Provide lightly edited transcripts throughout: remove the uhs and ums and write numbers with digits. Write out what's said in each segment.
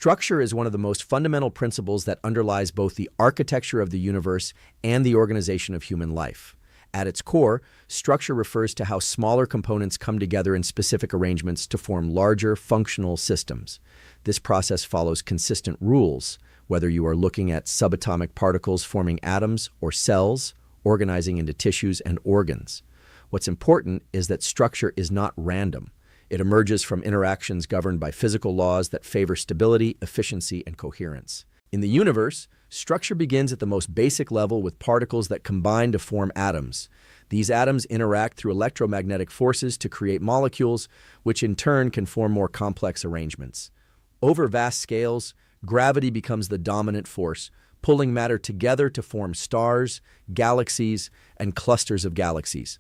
Structure is one of the most fundamental principles that underlies both the architecture of the universe and the organization of human life. At its core, structure refers to how smaller components come together in specific arrangements to form larger, functional systems. This process follows consistent rules, whether you are looking at subatomic particles forming atoms or cells, organizing into tissues and organs. What's important is that structure is not random. It emerges from interactions governed by physical laws that favor stability, efficiency, and coherence. In the universe, structure begins at the most basic level with particles that combine to form atoms. These atoms interact through electromagnetic forces to create molecules, which in turn can form more complex arrangements. Over vast scales, gravity becomes the dominant force, pulling matter together to form stars, galaxies, and clusters of galaxies.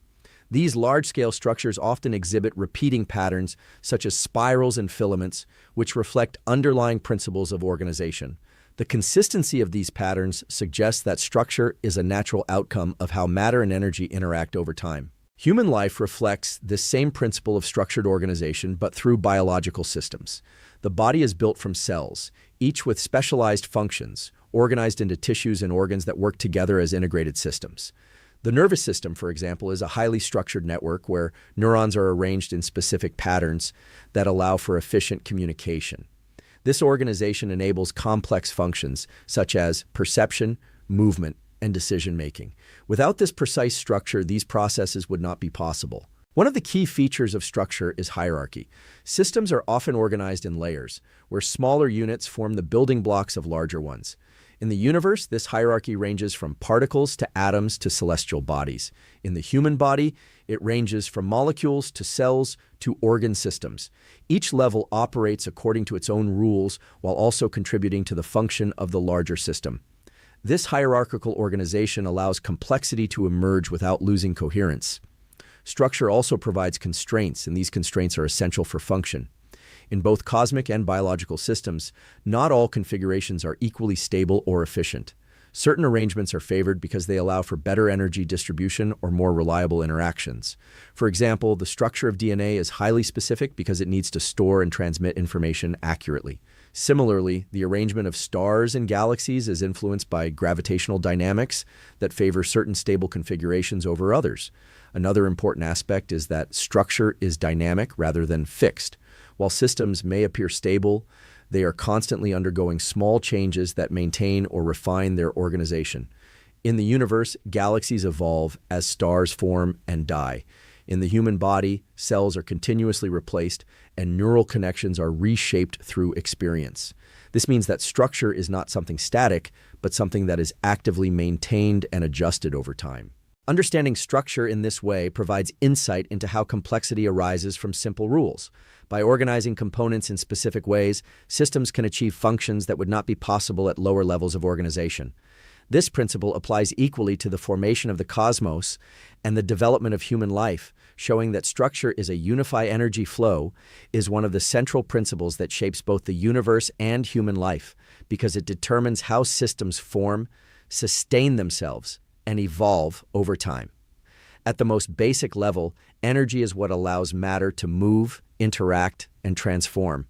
These large-scale structures often exhibit repeating patterns, such as spirals and filaments, which reflect underlying principles of organization. The consistency of these patterns suggests that structure is a natural outcome of how matter and energy interact over time. Human life reflects this same principle of structured organization, but through biological systems. The body is built from cells, each with specialized functions, organized into tissues and organs that work together as integrated systems. The nervous system, for example, is a highly structured network where neurons are arranged in specific patterns that allow for efficient communication. This organization enables complex functions such as perception, movement, and decision-making. Without this precise structure, these processes would not be possible. One of the key features of structure is hierarchy. Systems are often organized in layers, where smaller units form the building blocks of larger ones. In the universe, this hierarchy ranges from particles to atoms to celestial bodies. In the human body, it ranges from molecules to cells to organ systems. Each level operates according to its own rules while also contributing to the function of the larger system. This hierarchical organization allows complexity to emerge without losing coherence. Structure also provides constraints, and these constraints are essential for function. In both cosmic and biological systems, not all configurations are equally stable or efficient. Certain arrangements are favored because they allow for better energy distribution or more reliable interactions. For example, the structure of DNA is highly specific because it needs to store and transmit information accurately. Similarly, the arrangement of stars and galaxies is influenced by gravitational dynamics that favor certain stable configurations over others. Another important aspect is that structure is dynamic rather than fixed. While systems may appear stable, they are constantly undergoing small changes that maintain or refine their organization. In the universe, galaxies evolve as stars form and die. In the human body, cells are continuously replaced and neural connections are reshaped through experience. This means that structure is not something static, but something that is actively maintained and adjusted over time. Understanding structure in this way provides insight into how complexity arises from simple rules. By organizing components in specific ways, systems can achieve functions that would not be possible at lower levels of organization. This principle applies equally to the formation of the cosmos and the development of human life, showing that structure is a unified energy flow is one of the central principles that shapes both the universe and human life, because it determines how systems form, sustain themselves, and evolve over time. At the most basic level, energy is what allows matter to move, interact, and transform.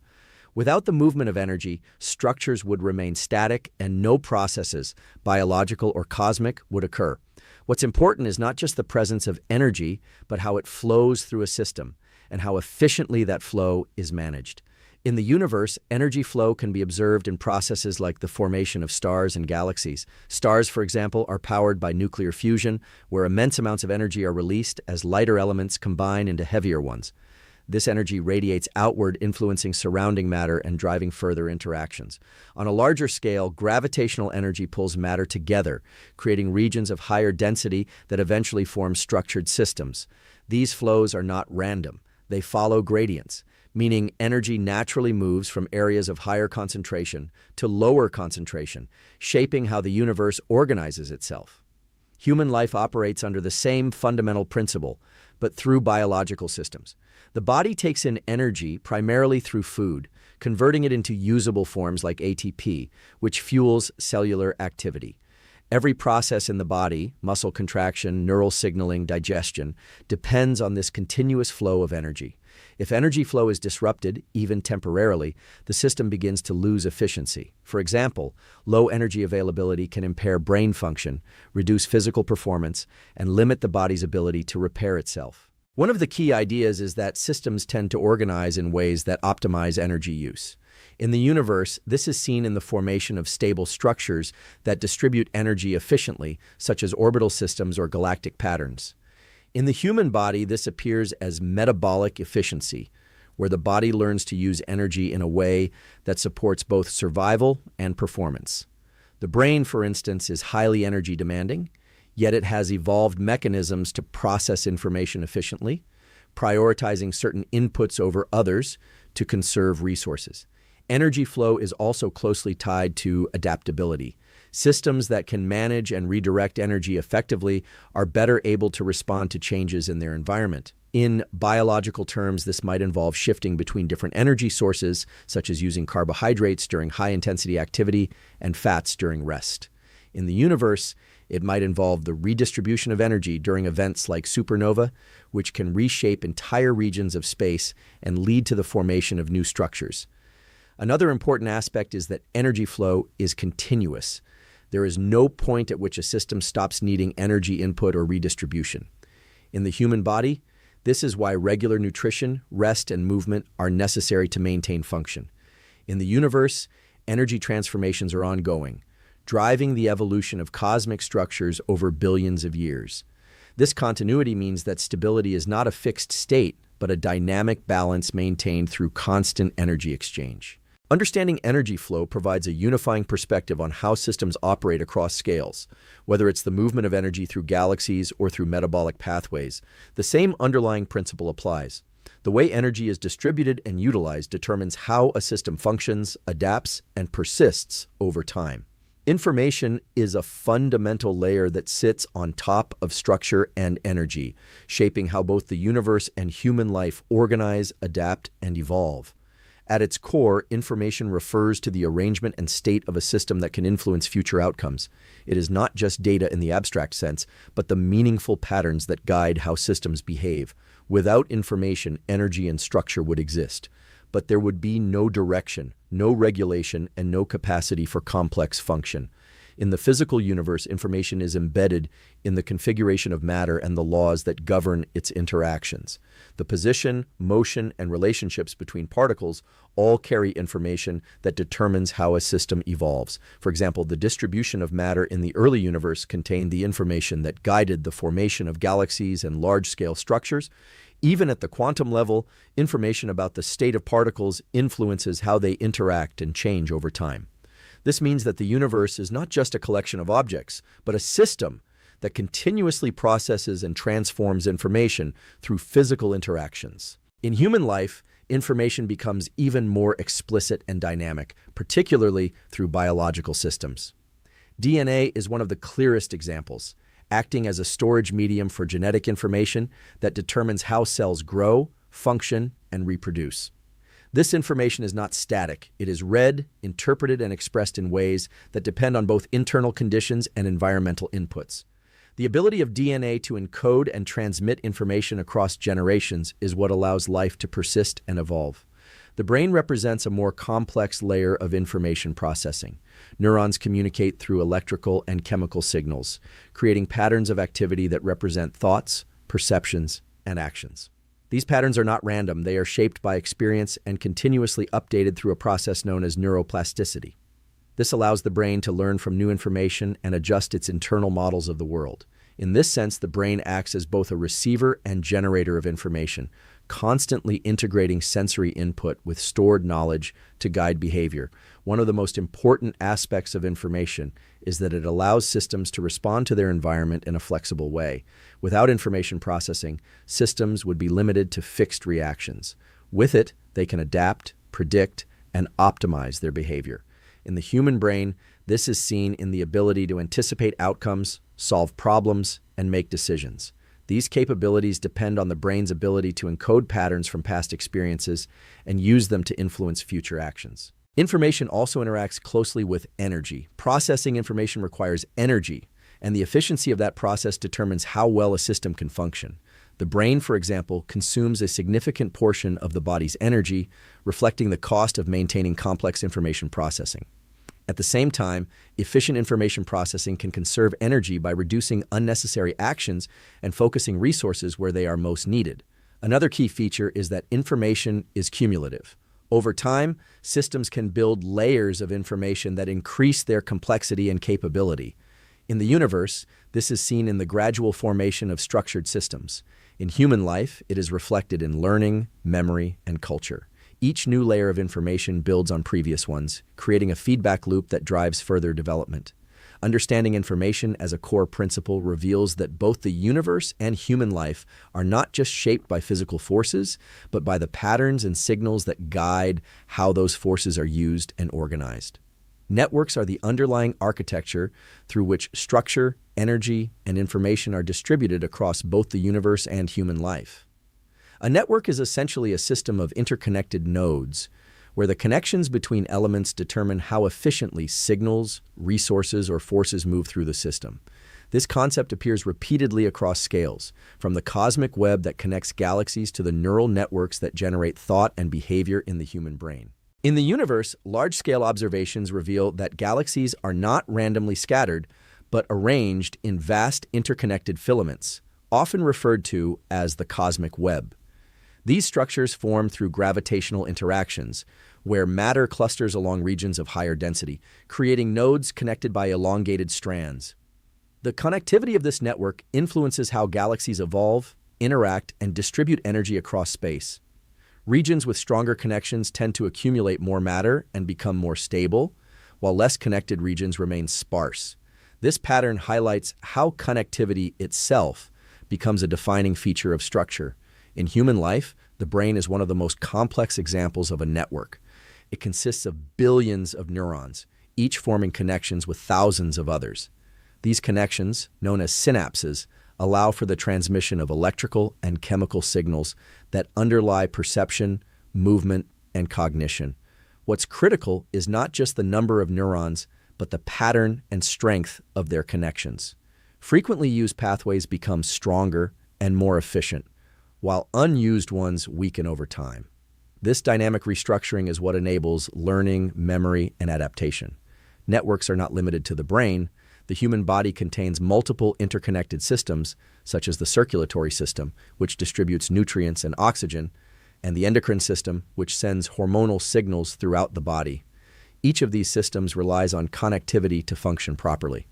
Without the movement of energy, structures would remain static and no processes, biological or cosmic, would occur. What's important is not just the presence of energy, but how it flows through a system and how efficiently that flow is managed. In the universe, energy flow can be observed in processes like the formation of stars and galaxies. Stars, for example, are powered by nuclear fusion, where immense amounts of energy are released as lighter elements combine into heavier ones. This energy radiates outward, influencing surrounding matter and driving further interactions. On a larger scale, gravitational energy pulls matter together, creating regions of higher density that eventually form structured systems. These flows are not random. They follow gradients, meaning energy naturally moves from areas of higher concentration to lower concentration, shaping how the universe organizes itself. Human life operates under the same fundamental principle, but through biological systems. The body takes in energy primarily through food, converting it into usable forms like ATP, which fuels cellular activity. Every process in the body, muscle contraction, neural signaling, digestion, depends on this continuous flow of energy. If energy flow is disrupted, even temporarily, the system begins to lose efficiency. For example, low energy availability can impair brain function, reduce physical performance, and limit the body's ability to repair itself. One of the key ideas is that systems tend to organize in ways that optimize energy use. In the universe, this is seen in the formation of stable structures that distribute energy efficiently, such as orbital systems or galactic patterns. In the human body, this appears as metabolic efficiency, where the body learns to use energy in a way that supports both survival and performance. The brain, for instance, is highly energy demanding, yet it has evolved mechanisms to process information efficiently, prioritizing certain inputs over others to conserve resources. Energy flow is also closely tied to adaptability. Systems that can manage and redirect energy effectively are better able to respond to changes in their environment. In biological terms, this might involve shifting between different energy sources, such as using carbohydrates during high-intensity activity and fats during rest. In the universe, it might involve the redistribution of energy during events like supernova, which can reshape entire regions of space and lead to the formation of new structures. Another important aspect is that energy flow is continuous. There is no point at which a system stops needing energy input or redistribution. In the human body, this is why regular nutrition, rest, and movement are necessary to maintain function. In the universe, energy transformations are ongoing, driving the evolution of cosmic structures over billions of years. This continuity means that stability is not a fixed state, but a dynamic balance maintained through constant energy exchange. Understanding energy flow provides a unifying perspective on how systems operate across scales. Whether it's the movement of energy through galaxies or through metabolic pathways, the same underlying principle applies. The way energy is distributed and utilized determines how a system functions, adapts, and persists over time. Information is a fundamental layer that sits on top of structure and energy, shaping how both the universe and human life organize, adapt, and evolve. At its core, information refers to the arrangement and state of a system that can influence future outcomes. It is not just data in the abstract sense, but the meaningful patterns that guide how systems behave. Without information, energy and structure would exist, but there would be no direction, no regulation, and no capacity for complex function. In the physical universe, information is embedded in the configuration of matter and the laws that govern its interactions. The position, motion, and relationships between particles all carry information that determines how a system evolves. For example, the distribution of matter in the early universe contained the information that guided the formation of galaxies and large-scale structures. Even at the quantum level, information about the state of particles influences how they interact and change over time. This means that the universe is not just a collection of objects, but a system that continuously processes and transforms information through physical interactions. In human life, information becomes even more explicit and dynamic, particularly through biological systems. DNA is one of the clearest examples, acting as a storage medium for genetic information that determines how cells grow, function, and reproduce. This information is not static. It is read, interpreted, and expressed in ways that depend on both internal conditions and environmental inputs. The ability of DNA to encode and transmit information across generations is what allows life to persist and evolve. The brain represents a more complex layer of information processing. Neurons communicate through electrical and chemical signals, creating patterns of activity that represent thoughts, perceptions, and actions. These patterns are not random. They are shaped by experience and continuously updated through a process known as neuroplasticity. This allows the brain to learn from new information and adjust its internal models of the world. In this sense, the brain acts as both a receiver and generator of information, constantly integrating sensory input with stored knowledge to guide behavior. One of the most important aspects of information is that it allows systems to respond to their environment in a flexible way. Without information processing, systems would be limited to fixed reactions. With it, they can adapt, predict, and optimize their behavior. In the human brain, this is seen in the ability to anticipate outcomes, solve problems, and make decisions. These capabilities depend on the brain's ability to encode patterns from past experiences and use them to influence future actions. Information also interacts closely with energy. Processing information requires energy, and the efficiency of that process determines how well a system can function. The brain, for example, consumes a significant portion of the body's energy, reflecting the cost of maintaining complex information processing. At the same time, efficient information processing can conserve energy by reducing unnecessary actions and focusing resources where they are most needed. Another key feature is that information is cumulative. Over time, systems can build layers of information that increase their complexity and capability. In the universe, this is seen in the gradual formation of structured systems. In human life, it is reflected in learning, memory, and culture. Each new layer of information builds on previous ones, creating a feedback loop that drives further development. Understanding information as a core principle reveals that both the universe and human life are not just shaped by physical forces, but by the patterns and signals that guide how those forces are used and organized. Networks are the underlying architecture through which structure, energy, and information are distributed across both the universe and human life. A network is essentially a system of interconnected nodes, where the connections between elements determine how efficiently signals, resources, or forces move through the system. This concept appears repeatedly across scales, from the cosmic web that connects galaxies to the neural networks that generate thought and behavior in the human brain. In the universe, large-scale observations reveal that galaxies are not randomly scattered, but arranged in vast interconnected filaments, often referred to as the cosmic web. These structures form through gravitational interactions, where matter clusters along regions of higher density, creating nodes connected by elongated strands. The connectivity of this network influences how galaxies evolve, interact, and distribute energy across space. Regions with stronger connections tend to accumulate more matter and become more stable, while less connected regions remain sparse. This pattern highlights how connectivity itself becomes a defining feature of structure. In human life, the brain is one of the most complex examples of a network. It consists of billions of neurons, each forming connections with thousands of others. These connections, known as synapses, allow for the transmission of electrical and chemical signals that underlie perception, movement, and cognition. What's critical is not just the number of neurons, but the pattern and strength of their connections. Frequently used pathways become stronger and more efficient, while unused ones weaken over time. This dynamic restructuring is what enables learning, memory, and adaptation. Networks are not limited to the brain. The human body contains multiple interconnected systems, such as the circulatory system, which distributes nutrients and oxygen, and the endocrine system, which sends hormonal signals throughout the body. Each of these systems relies on connectivity to function properly.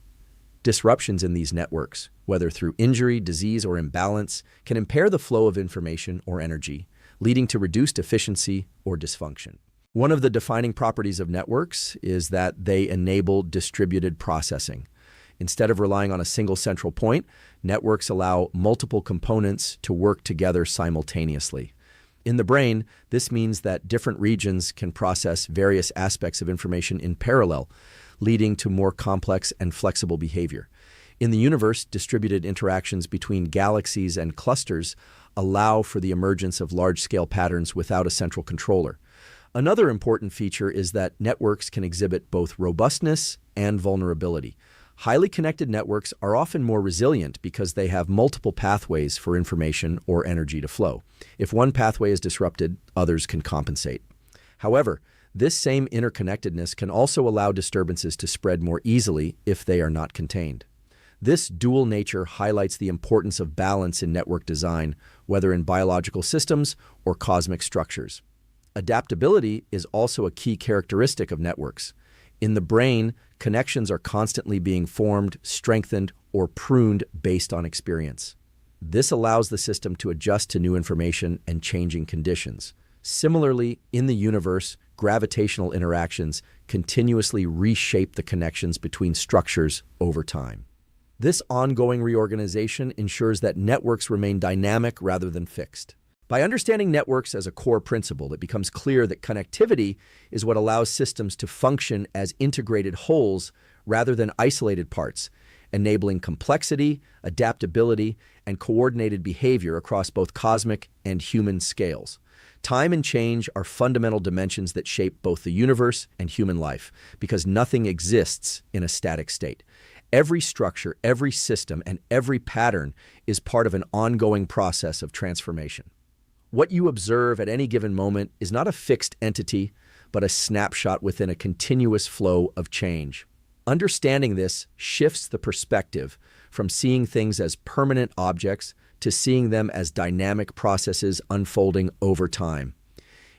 Disruptions in these networks, whether through injury, disease, or imbalance, can impair the flow of information or energy, leading to reduced efficiency or dysfunction. One of the defining properties of networks is that they enable distributed processing. Instead of relying on a single central point, networks allow multiple components to work together simultaneously. In the brain, this means that different regions can process various aspects of information in parallel, leading to more complex and flexible behavior. In the universe, distributed interactions between galaxies and clusters allow for the emergence of large-scale patterns without a central controller. Another important feature is that networks can exhibit both robustness and vulnerability. Highly connected networks are often more resilient because they have multiple pathways for information or energy to flow. If one pathway is disrupted, others can compensate. However, this same interconnectedness can also allow disturbances to spread more easily if they are not contained. This dual nature highlights the importance of balance in network design, whether in biological systems or cosmic structures. Adaptability is also a key characteristic of networks. In the brain, connections are constantly being formed, strengthened, or pruned based on experience. This allows the system to adjust to new information and changing conditions. Similarly, in the universe, gravitational interactions continuously reshape the connections between structures over time. This ongoing reorganization ensures that networks remain dynamic rather than fixed. By understanding networks as a core principle, it becomes clear that connectivity is what allows systems to function as integrated wholes rather than isolated parts, enabling complexity, adaptability, and coordinated behavior across both cosmic and human scales. Time and change are fundamental dimensions that shape both the universe and human life, because nothing exists in a static state. Every structure, every system, and every pattern is part of an ongoing process of transformation. What you observe at any given moment is not a fixed entity, but a snapshot within a continuous flow of change. Understanding this shifts the perspective from seeing things as permanent objects to seeing them as dynamic processes unfolding over time.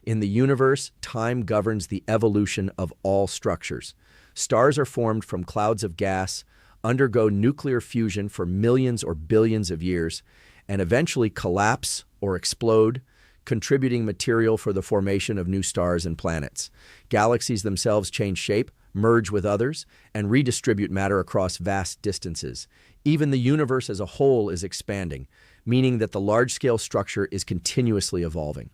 In the universe, time governs the evolution of all structures. Stars are formed from clouds of gas, undergo nuclear fusion for millions or billions of years, and eventually collapse or explode, contributing material for the formation of new stars and planets. Galaxies themselves change shape, merge with others, and redistribute matter across vast distances. Even the universe as a whole is expanding, meaning that the large-scale structure is continuously evolving.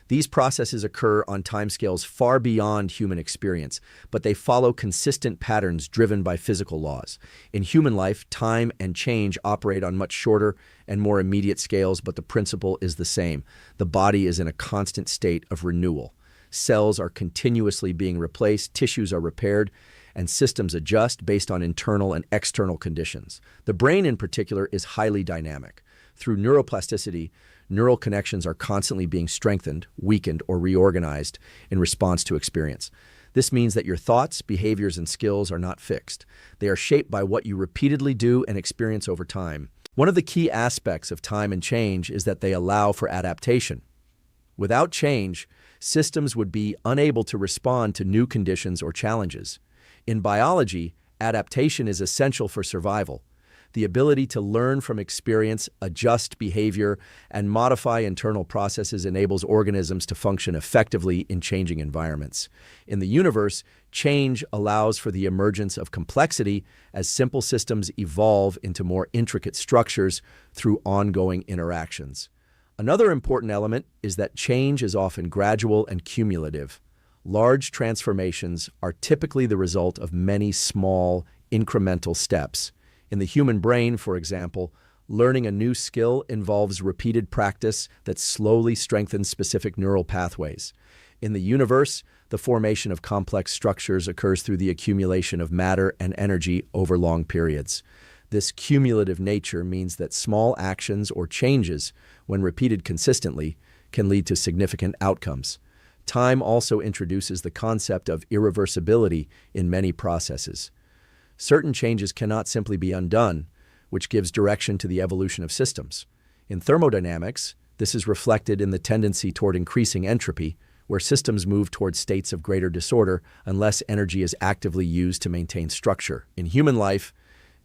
These processes occur on timescales far beyond human experience, but they follow consistent patterns driven by physical laws. In human life, time and change operate on much shorter and more immediate scales, but the principle is the same. The body is in a constant state of renewal. Cells are continuously being replaced, tissues are repaired, and systems adjust based on internal and external conditions. The brain, in particular, is highly dynamic. Through neuroplasticity, neural connections are constantly being strengthened, weakened, or reorganized in response to experience. This means that your thoughts, behaviors, and skills are not fixed. They are shaped by what you repeatedly do and experience over time. One of the key aspects of time and change is that they allow for adaptation. Without change, systems would be unable to respond to new conditions or challenges. In biology, adaptation is essential for survival. The ability to learn from experience, adjust behavior, and modify internal processes enables organisms to function effectively in changing environments. In the universe, change allows for the emergence of complexity as simple systems evolve into more intricate structures through ongoing interactions. Another important element is that change is often gradual and cumulative. Large transformations are typically the result of many small, incremental steps. In the human brain, for example, learning a new skill involves repeated practice that slowly strengthens specific neural pathways. In the universe, the formation of complex structures occurs through the accumulation of matter and energy over long periods. This cumulative nature means that small actions or changes, when repeated consistently, can lead to significant outcomes. Time also introduces the concept of irreversibility in many processes. Certain changes cannot simply be undone, which gives direction to the evolution of systems. In thermodynamics, this is reflected in the tendency toward increasing entropy, where systems move toward states of greater disorder unless energy is actively used to maintain structure. In human life,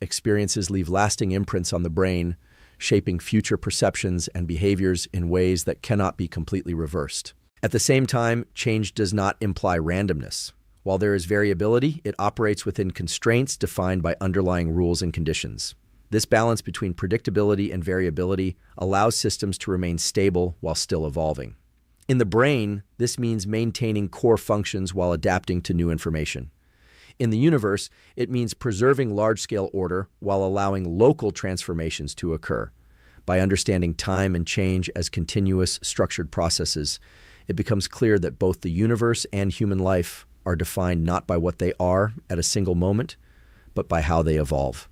experiences leave lasting imprints on the brain, shaping future perceptions and behaviors in ways that cannot be completely reversed. At the same time, change does not imply randomness. While there is variability, it operates within constraints defined by underlying rules and conditions. This balance between predictability and variability allows systems to remain stable while still evolving. In the brain, this means maintaining core functions while adapting to new information. In the universe, it means preserving large-scale order while allowing local transformations to occur. By understanding time and change as continuous, structured processes, it becomes clear that both the universe and human life are defined not by what they are at a single moment, but by how they evolve.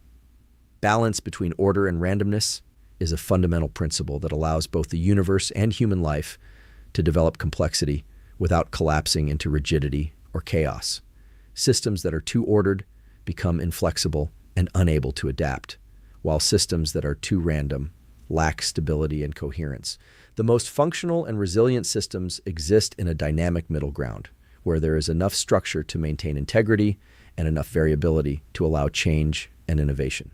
Balance between order and randomness is a fundamental principle that allows both the universe and human life to develop complexity without collapsing into rigidity or chaos. Systems that are too ordered become inflexible and unable to adapt, while systems that are too random lack stability and coherence. The most functional and resilient systems exist in a dynamic middle ground, where there is enough structure to maintain integrity and enough variability to allow change and innovation.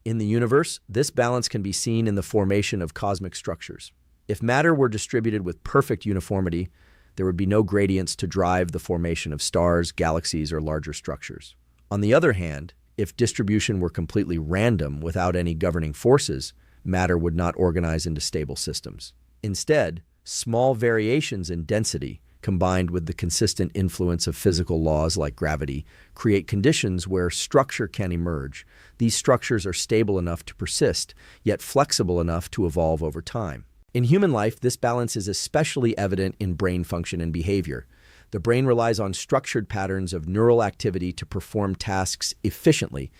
In the universe, this balance can be seen in the formation of cosmic structures. If matter were distributed with perfect uniformity, there would be no gradients to drive the formation of stars, galaxies, or larger structures. On the other hand, if distribution were completely random without any governing forces, matter would not organize into stable systems. Instead, small variations in density combined with the consistent influence of physical laws like gravity, create conditions where structure can emerge. These structures are stable enough to persist, yet flexible enough to evolve over time. In human life, this balance is especially evident in brain function and behavior. The brain relies on structured patterns of neural activity to perform tasks efficiently,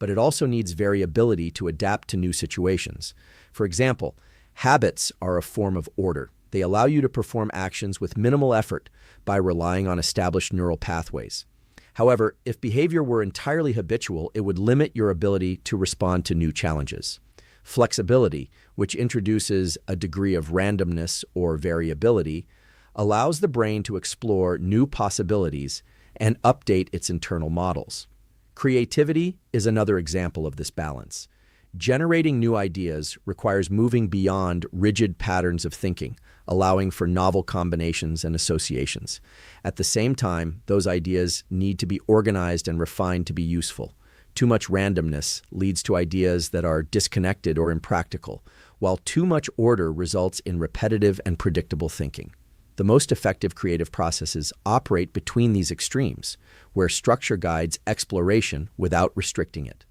but it also needs variability to adapt to new situations. For example, habits are a form of order. They allow you to perform actions with minimal effort by relying on established neural pathways. However, if behavior were entirely habitual, it would limit your ability to respond to new challenges. Flexibility, which introduces a degree of randomness or variability, allows the brain to explore new possibilities and update its internal models. Creativity is another example of this balance. Generating new ideas requires moving beyond rigid patterns of thinking, allowing for novel combinations and associations. At the same time, those ideas need to be organized and refined to be useful. Too much randomness leads to ideas that are disconnected or impractical, while too much order results in repetitive and predictable thinking. The most effective creative processes operate between these extremes, where structure guides exploration without restricting it.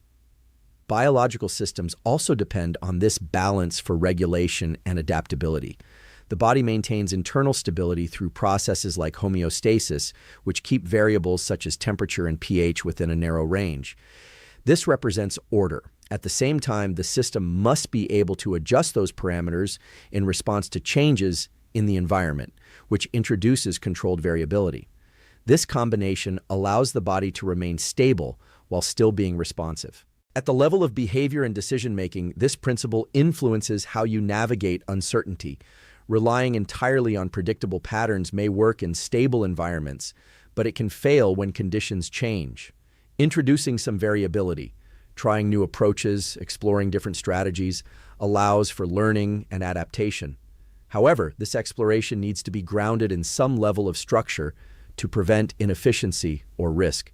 Biological systems also depend on this balance for regulation and adaptability. The body maintains internal stability through processes like homeostasis, which keep variables such as temperature and pH within a narrow range. This represents order. At the same time, the system must be able to adjust those parameters in response to changes in the environment, which introduces controlled variability. This combination allows the body to remain stable while still being responsive. At the level of behavior and decision-making, this principle influences how you navigate uncertainty. Relying entirely on predictable patterns may work in stable environments, but it can fail when conditions change. Introducing some variability, trying new approaches, exploring different strategies, allows for learning and adaptation. However, this exploration needs to be grounded in some level of structure to prevent inefficiency or risk.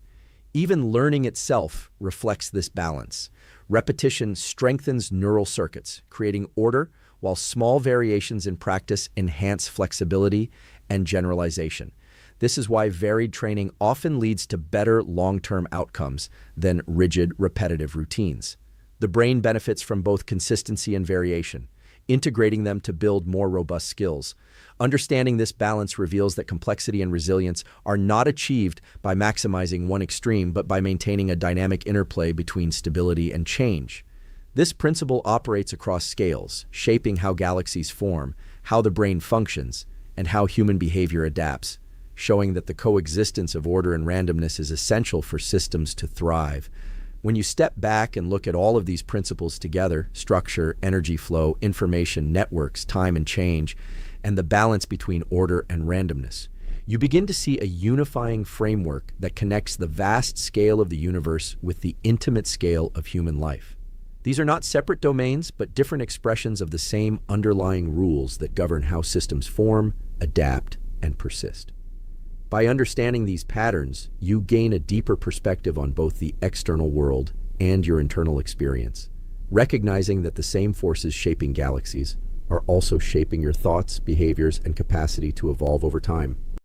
Even learning itself reflects this balance. Repetition strengthens neural circuits, creating order, while small variations in practice enhance flexibility and generalization. This is why varied training often leads to better long-term outcomes than rigid, repetitive routines. The brain benefits from both consistency and variation, integrating them to build more robust skills. Understanding this balance reveals that complexity and resilience are not achieved by maximizing one extreme, but by maintaining a dynamic interplay between stability and change. This principle operates across scales, shaping how galaxies form, how the brain functions, and how human behavior adapts, showing that the coexistence of order and randomness is essential for systems to thrive. When you step back and look at all of these principles together, structure, energy flow, information, networks, time and change, and the balance between order and randomness, you begin to see a unifying framework that connects the vast scale of the universe with the intimate scale of human life. These are not separate domains, but different expressions of the same underlying rules that govern how systems form, adapt, and persist. By understanding these patterns, you gain a deeper perspective on both the external world and your internal experience, recognizing that the same forces shaping galaxies are also shaping your thoughts, behaviors, and capacity to evolve over time.